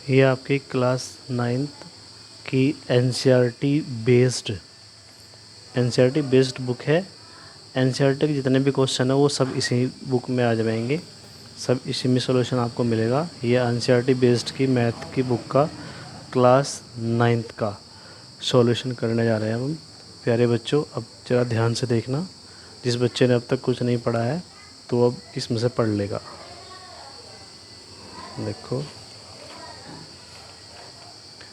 ये आपकी class 9th की एनसीईआरटी बेस्ड बुक है। एनसीईआरटी के जितने भी क्वेश्चन है वो सब इसी बुक में आ जाएंगे, सब इसी में सॉल्यूशन आपको मिलेगा। ये एनसीईआरटी बेस्ड की मैथ की बुक का क्लास 9th का सॉल्यूशन करने जा रहे हैं हम। प्यारे बच्चों, अब ज़रा ध्यान से देखना। जिस बच्चे ने अब तक कुछ नहीं पढ़ा है तो अब इसमें से पढ़ लेगा। देखो,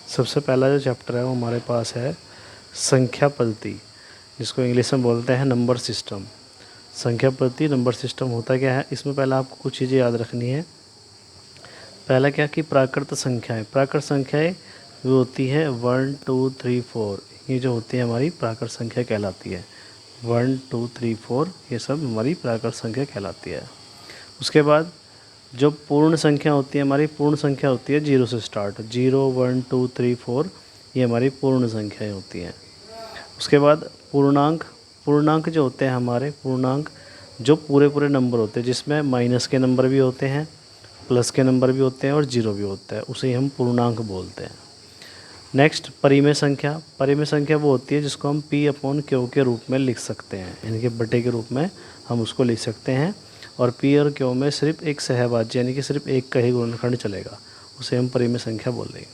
सबसे पहला जो चैप्टर है वो हमारे पास है संख्या पद्धति, जिसको इंग्लिश में बोलते हैं नंबर सिस्टम। संख्या पद्धति नंबर सिस्टम होता क्या है, इसमें पहले आपको कुछ चीज़ें याद रखनी है। पहला क्या कि प्राकृत संख्याएं। प्राकृत संख्याएं वो होती है 1 2 3 4, ये जो होती है हमारी प्राकृत संख्या कहलाती है। 1 2 3 4 ये सब हमारी प्राकृत संख्या कहलाती है। उसके बाद जो पूर्ण संख्या होती है हमारी, पूर्ण संख्या होती है 0 से स्टार्ट। 0 1 2 3 4 ये हमारी पूर्ण संख्याएं होती हैं। उसके बाद पूर्णांक। पूर्णांक जो होते हैं हमारे, पूर्णांक जो पूरे पूरे नंबर होते हैं, जिसमें माइनस के नंबर भी होते हैं, प्लस के नंबर भी होते हैं और जीरो भी होता है, उसे हम पूर्णांक बोलते हैं। नेक्स्ट परिमेय संख्या। परिमेय संख्या वो होती है जिसको हम P/Q के रूप में लिख सकते हैं, इनके बटे के रूप में हम उसको लिख सकते हैं। और P और Q में सिर्फ एक सहभाज्य यानी कि सिर्फ एक का ही गुणनखंड चलेगा, उसे हम परिमेय संख्या बोल देंगे।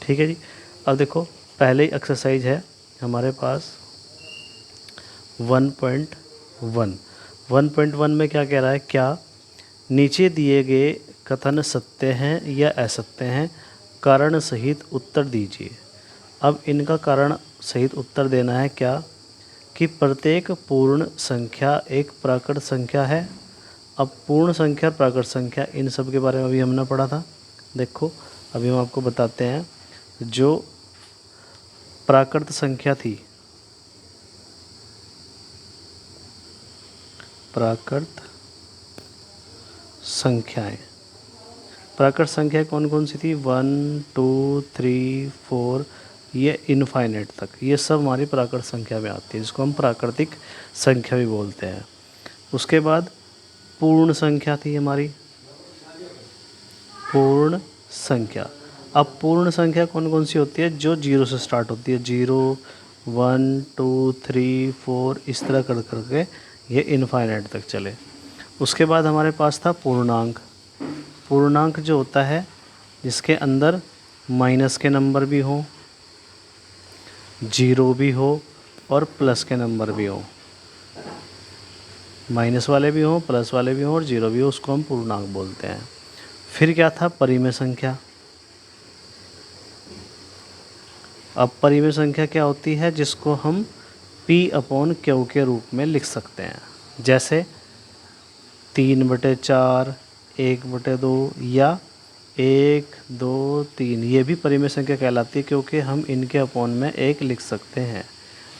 ठीक है जी। अब देखो, पहले ही एक्सरसाइज है हमारे पास 1.1। 1.1 में क्या कह रहा है, क्या नीचे दिए गए कथन सत्य हैं या असत्य हैं, कारण सहित उत्तर दीजिए। अब इनका कारण सहित उत्तर देना है क्या कि प्रत्येक पूर्ण संख्या एक प्राकृत संख्या है। अब पूर्ण संख्या प्राकृत संख्या इन सब के बारे में अभी हमने पढ़ा था। देखो, अभी हम आपको बताते हैं। जो प्राकृत संख्या थी, प्राकृत संख्याएं, प्राकृत संख्या कौन कौन सी थी, 1 2 3 4 ये इनफाइनाइट तक, ये सब हमारी प्राकृत संख्या में आती है, जिसको हम प्राकृतिक संख्या भी बोलते हैं। उसके बाद पूर्ण संख्या थी हमारी, पूर्ण संख्या। अब पूर्ण संख्या कौन कौन सी होती है, जो 0 से स्टार्ट होती है। 0 1 2 3 4 इस तरह कर करके ये इनफाइनाइट तक चले। उसके बाद हमारे पास था पूर्णांक। पूर्णांक जो होता है जिसके अंदर माइनस के नंबर भी हों, जीरो भी हो और प्लस के नंबर भी हों, माइनस वाले भी हों, प्लस वाले भी हों और जीरो भी हो, उसको हम पूर्णांक बोलते हैं। फिर क्या था, परिमेय संख्या। अब परिमेय संख्या क्या होती है, जिसको हम P/Q के रूप में लिख सकते हैं, जैसे 3/4, 1/2 या 1 2 3, ये भी परिमेय संख्या कहलाती है क्योंकि हम इनके अपॉन में 1 लिख सकते हैं।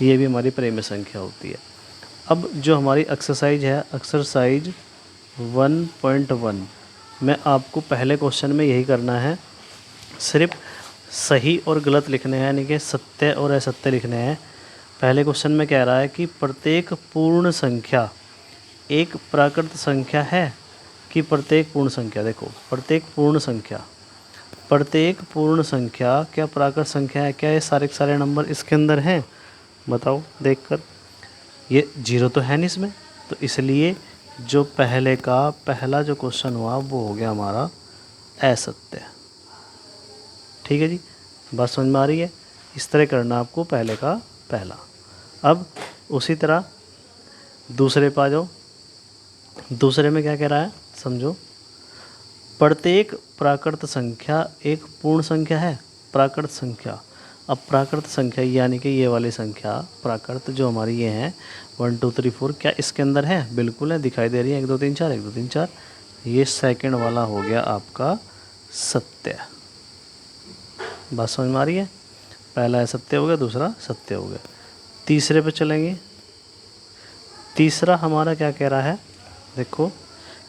ये भी हमारी परिमेय संख्या होती है। अब जो हमारी एक्सरसाइज है, एक्सरसाइज 1.1 में आपको पहले क्वेश्चन में यही करना है, सिर्फ सही और गलत लिखने हैं, यानी कि सत्य और असत्य लिखने हैं। पहले क्वेश्चन में कह रहा है कि प्रत्येक पूर्ण संख्या एक प्राकृत संख्या है कि प्रत्येक पूर्ण संख्या। देखो, प्रत्येक पूर्ण संख्या क्या प्राकृत संख्या है, क्या ये सारे के सारे नंबर इसके अंदर हैं, बताओ देखकर। ये जीरो तो है नहीं इसमें, तो इसलिए जो पहला जो क्वेश्चन हुआ वो हो गया हमारा असत्य। ठीक है जी, बात समझ में आ रही है। इस तरह करना आपको पहले का पहला। अब उसी तरह दूसरे पे आ जाओ। दूसरे में क्या कह रहा है, समझो। प्रत्येक प्राकृत संख्या एक पूर्ण संख्या है, प्राकृत संख्या। अब प्राकृत संख्या यानी कि ये वाली संख्या प्राकृत जो हमारी ये है 1 2 3 4, क्या इसके अंदर है, बिल्कुल है, दिखाई दे रही है 1 2 3 4 1 2 3 4। ये सेकंड वाला हो गया आपका सत्य। बात समझ में आ रही है। पहला असत्य हो गया, दूसरा सत्य हो गया। तीसरे पे चलेंगे। तीसरा हमारा क्या कह रहा है, देखो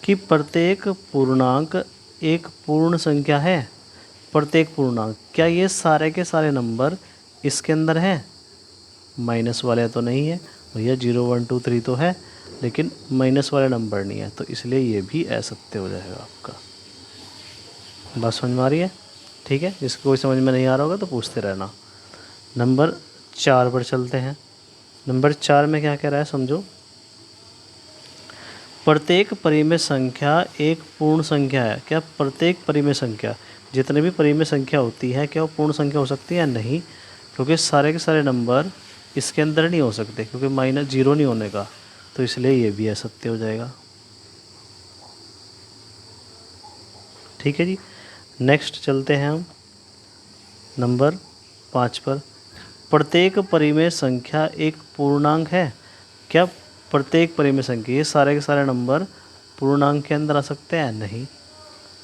कि प्रत्येक पूर्णांक एक पूर्ण संख्या है। प्रत्येक पूर्णांक, क्या ये सारे के सारे नंबर इसके अंदर हैं, माइनस वाले तो नहीं है भैया, 0 1 2 3 तो है, लेकिन माइनस वाले नंबर नहीं है, तो इसलिए ये भी असत्य हो जाएगा आपका। बात समझ में आ रही है। ठीक है, जिसको कोई समझ में नहीं आ रहा होगा तो पूछते रहना। नंबर 4 पर चलते हैं। नंबर 4 में क्या कह रहा है समझो। प्रत्येक परिमेय संख्या एक पूर्ण संख्या है। क्या प्रत्येक परिमेय संख्या, जितने भी परिमेय संख्या होती है, क्या वो पूर्ण संख्या हो सकती है? नहीं, क्योंकि सारे के सारे नंबर इसके अंदर नहीं हो सकते, क्योंकि -0 नहीं होने का, तो इसलिए ये भी असत्य हो जाएगा। ठीक है जी। नेक्स्ट चलते हैं हम नंबर 5 पर। प्रत्येक परिमेय संख्या एक पूर्णांक है। क्या प्रत्येक परिमेय संख्या, ये सारे के सारे नंबर पूर्णांक के अंदर आ सकते हैं? नहीं,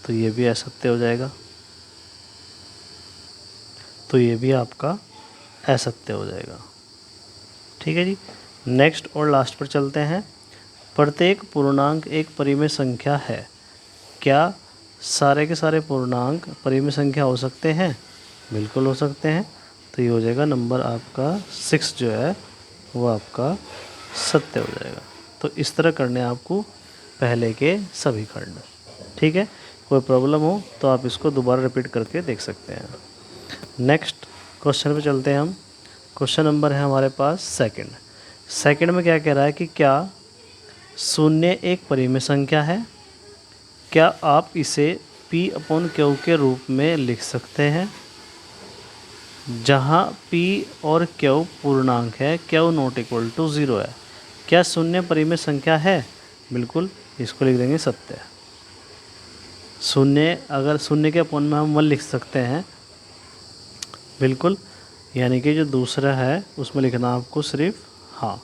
तो ये भी असत्य हो जाएगा। तो ये भी आपका असत्य हो जाएगा। ठीक है जी। नेक्स्ट और लास्ट पर चलते हैं। प्रत्येक पूर्णांक एक परिमेय संख्या है। क्या सारे के सारे पूर्णांक परिमेय संख्या हो सकते हैं? बिल्कुल हो सकते हैं। तो ये हो जाएगा नंबर आपका 6 जो है वो आपका सत्य हो जाएगा। तो इस तरह करने आपको पहले के सभी खंड। ठीक है, कोई प्रॉब्लम हो तो आप इसको दोबारा रिपीट करके देख सकते हैं। नेक्स्ट क्वेश्चन पे चलते हैं हम। क्वेश्चन नंबर है हमारे पास सेकंड में क्या कह रहा है कि क्या शून्य एक परिमेय संख्या है? क्या आप इसे P/Q के रूप में लिख सकते हैं, जहाँ P और Q पूर्णांक है, Q नॉट इक्वल टू 0 है। क्या शून्य परिमेय संख्या है? बिल्कुल, इसको लिख देंगे सत्य। शून्य, अगर शून्य के अपॉन में हम 1 लिख सकते हैं, बिल्कुल, यानी कि जो दूसरा है उसमें लिखना आपको सिर्फ हाँ।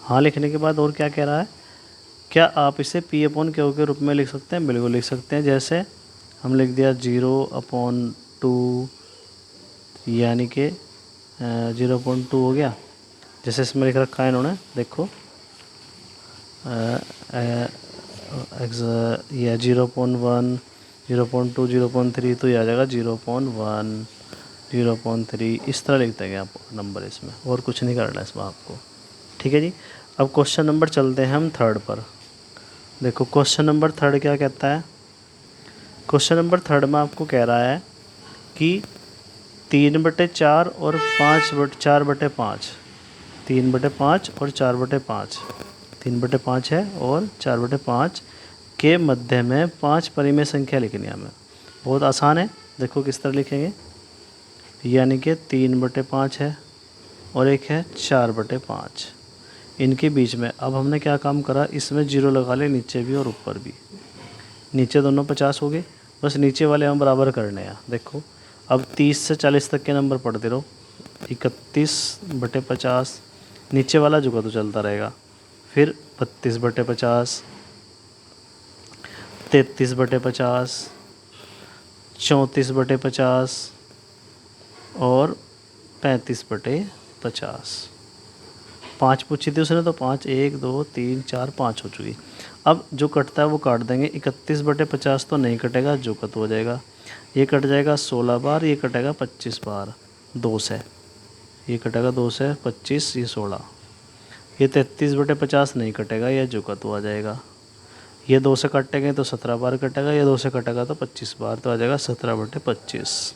हाँ लिखने के बाद और क्या कह रहा है, क्या आप इसे P/Q के रूप में लिख सकते हैं? बिल्कुल लिख सकते हैं। जैसे हम लिख दिया 0/2, यानी कि 0.2 हो गया। जैसे इसमें लिख रखा है इन्होंने, देखो यह 0.1, 0.2, 0.3, तो ये आ जाएगा 0.1, 0.3, इस तरह लिख देंगे आप नंबर इसमें, और कुछ नहीं करना है इसमें आपको। ठीक है जी। अब क्वेश्चन नंबर चलते हैं हम 3 पर। देखो क्वेश्चन नंबर 3 क्या कहता है। क्वेश्चन नंबर 3 में आपको कह रहा है कि 3/4 और 4/5, 3/5 और 4/5, 3/5 है और 4/5 के मध्य में 5 परिमेय संख्या लिखनी है हमें। बहुत आसान है, देखो किस तरह लिखेंगे। यानी कि 3/5 है और एक है 4/5, इनके बीच में अब हमने क्या काम करा, इसमें 0 लगा ले, नीचे भी और ऊपर भी। नीचे दोनों 50 हो गए, बस नीचे वाले हम बराबर करने हैं। देखो अब 30 से 40 तक के नंबर पढ़ते रहो। 31/50, नीचे वाला जुगा तो चलता रहेगा। फिर 32/50, 33/50, 34/50 और 35/50। 5 पूछी थी उसने, तो 5, 1, 2, 3, 4, 5 हो चुकी। अब जो कटता है वो काट देंगे। 31/50 तो नहीं कटेगा, जो कट हो जाएगा। ये कट जाएगा 16 बार, ये कटेगा 25 बार 2 से, ये कटेगा 2 से 25, ये 16। ये 33/50 नहीं कटेगा, ये जो कट आ जाएगा। ये 2 से कटेंगे तो 17 बार कटेगा, ये 2 से कटेगा तो 25 बार, तो आ जाएगा 17/25।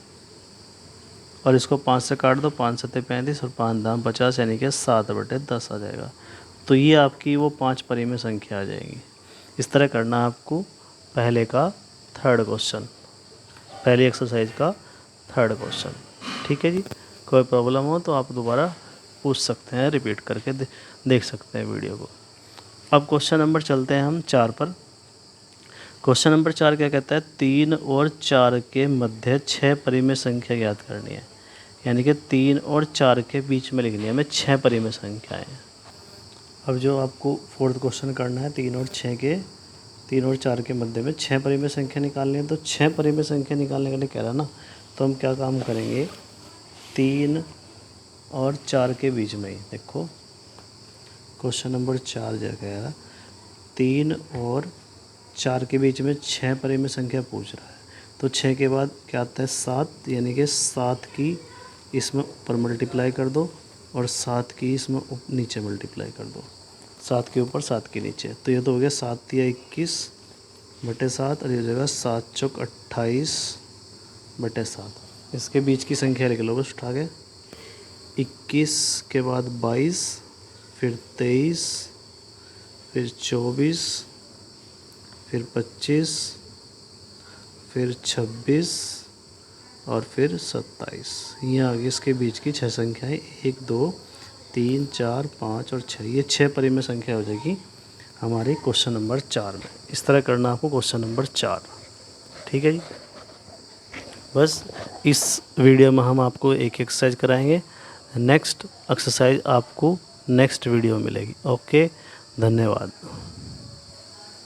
और इसको 5 से काट दो, 5 7 35 और 5 दाम 50, यानी कि 7/10 आ जाएगा। तो ये आपकी वो 5 परिमेय संख्या आ जाएगी। इस तरह करना आपको पहले का 3rd क्वेश्चन, पहली एक्सरसाइज का 3rd क्वेश्चन। ठीक है जी। कोई प्रॉब्लम हो तो आप दोबारा पूछ सकते हैं, रिपीट करके देख सकते हैं वीडियो को। अब क्वेश्चन नंबर चलते हैं हम 4 पर। क्वेश्चन नंबर 4 क्या कहता है, 3 और 4 के मध्य 6 परिमेय संख्या ज्ञात करनी है। यानी कि 3 और 4 के बीच में लिखनी है हमें 6 परिमेय संख्याएँ। अब जो आपको 4th क्वेश्चन करना है, 3 और 4 के मध्य में 6 परिमेय संख्या निकालनी है। तो 6 परिमेय संख्या निकालने के लिए कह रहा ना, तो हम क्या काम करेंगे, 3 और 4 के बीच में ही, देखो क्वेश्चन नंबर 4 जो कह रहा 3 और 4 के बीच में 6 परिमेय संख्या पूछ रहा है। तो 6 के बाद क्या आता है 7, यानी कि 7 की इसमें ऊपर मल्टीप्लाई कर दो और 7 की इसमें नीचे मल्टीप्लाई कर दो। 7 के ऊपर 7 के नीचे, तो ये तो हो गया 7 या 21/7, और ये हो जाएगा 7 चौक 28 बटे 7। इसके बीच की संख्या लिख लो बस उठा के। 21 के बाद 22, फिर 23, फिर 24, फिर 25, फिर 26 और फिर 27। ये आ गई इसके बीच की 6 संख्याएँ, 1 2 3 4 5 और 6। ये 6 परिमेय संख्या हो जाएगी हमारे क्वेश्चन नंबर 4 में। इस तरह करना आपको क्वेश्चन नंबर 4। ठीक है जी। बस इस वीडियो में हम आपको एक एक्सरसाइज कराएंगे। नेक्स्ट एक्सरसाइज आपको नेक्स्ट वीडियो में मिलेगी। ओके, धन्यवाद।